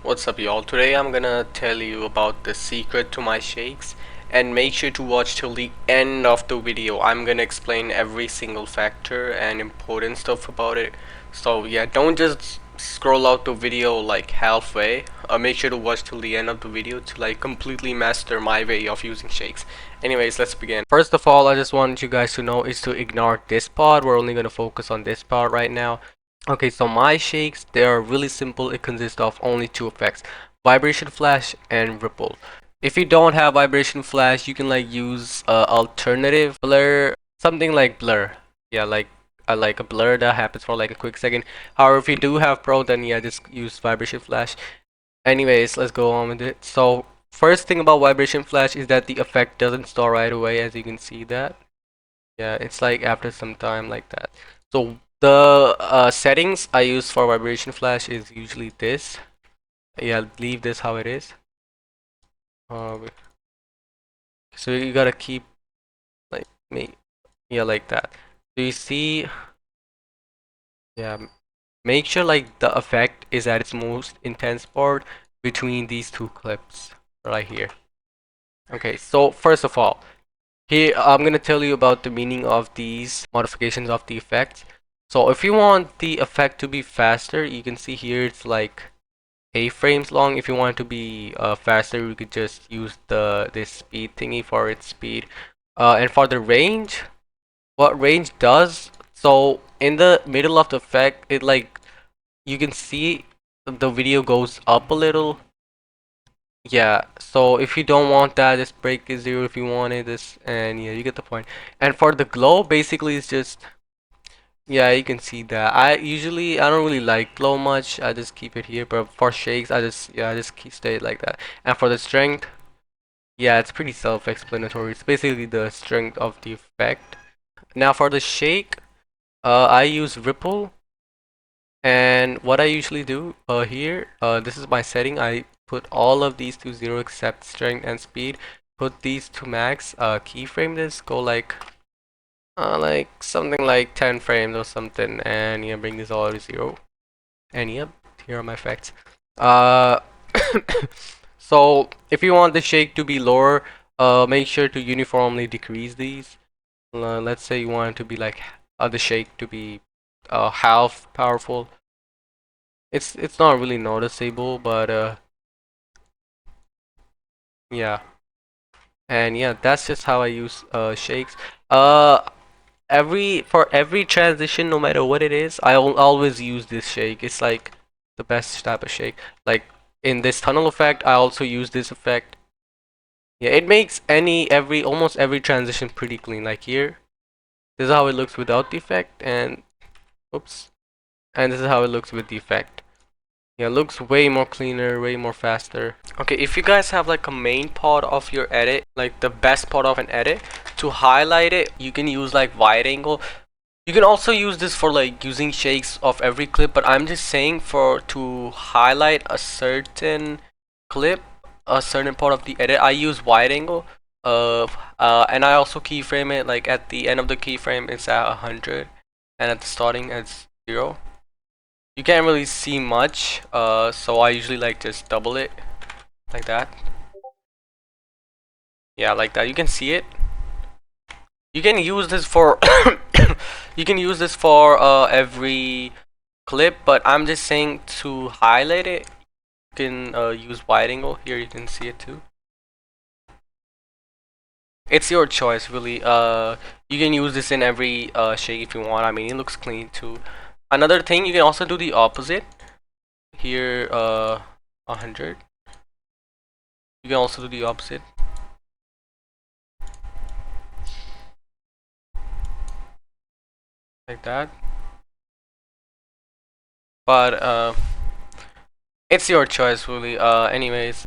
What's up, y'all? Today I'm gonna tell you about the secret to my shakes, and make sure to watch till the end of the video. I'm gonna explain every single factor and important stuff about it. So yeah, don't just scroll out the video like halfway. Make sure to watch till the end of the video to like completely master my way of using shakes. Anyways, let's begin. First of all, I just want you guys to know is to ignore this part. We're only gonna focus on this part right now. Okay, so my shakes, they are really simple. It consists of only two effects, vibration flash and ripple. If you don't have vibration flash, you can like use alternative blur, something like blur. Yeah, like a blur that happens for like a quick second. However, if you do have pro, then yeah, just use vibration flash. Anyways, let's go on with it. So first thing about vibration flash is that the effect doesn't start right away, as you can see that. Yeah, it's like after some time like that. So the settings I use for vibration flash is usually this. Yeah, leave this how it is. Uh, so you gotta keep like me, yeah, like that. So you see, yeah, make sure like the effect is at its most intense part between these two clips right here. Okay, so first of all, here I'm gonna tell you about the meaning of these modifications of the effect. So if you want the effect to be faster, you can see here it's like 8 frames long. If you want it to be faster, you could just use this speed thingy for its speed. And for the range, what range does, so in the middle of the effect, it like you can see the video goes up a little. Yeah, so if you don't want that, just break it zero if you wanted this, and yeah, you get the point. And for the glow, basically it's just, yeah, you can see that. I don't really like glow much. I just keep it here, but for shakes, I just keep stay like that. And for the strength, yeah, it's pretty self-explanatory. It's basically the strength of the effect. Now for the shake, I use ripple, and what I usually do here, this is my setting. I put all of these to zero except strength and speed. Put these to max. Keyframe this. Go like something like 10 frames or something, and yeah, bring this all to zero. And yep, here are my effects. Uh, so if you want the shake to be lower, make sure to uniformly decrease these. Let's say you want it to be like the shake to be half powerful. It's not really noticeable, but yeah. And yeah, that's just how I use shakes. Uh, for every transition, no matter what it is, I'll always use this shake. It's like the best type of shake. Like in this tunnel effect, I also use this effect. Yeah, it makes almost every transition pretty clean. Like here, this is how it looks without the effect, and oops, and this is how it looks with the effect. Yeah, it looks way more cleaner, way more faster. Okay, if you guys have like a main part of your edit, like the best part of an edit, to highlight it, you can use like wide angle. You can also use this for like using shakes of every clip, but I'm just saying for to highlight a certain clip, a certain part of the edit, I use wide angle. And I also keyframe it. Like at the end of the keyframe, it's at 100, and at the starting, it's 0. You can't really see much, so I usually like just double it like that. Yeah, like that. You can see it. You can use this for you can use this for every clip, but I'm just saying to highlight it, you can use wide angle. Here you can see it too. It's your choice, really. You can use this in every shake if you want. I mean, it looks clean too. Another thing, you can also do the opposite. Here, 100. You can also do the opposite. Like that. But it's your choice, really. Anyways.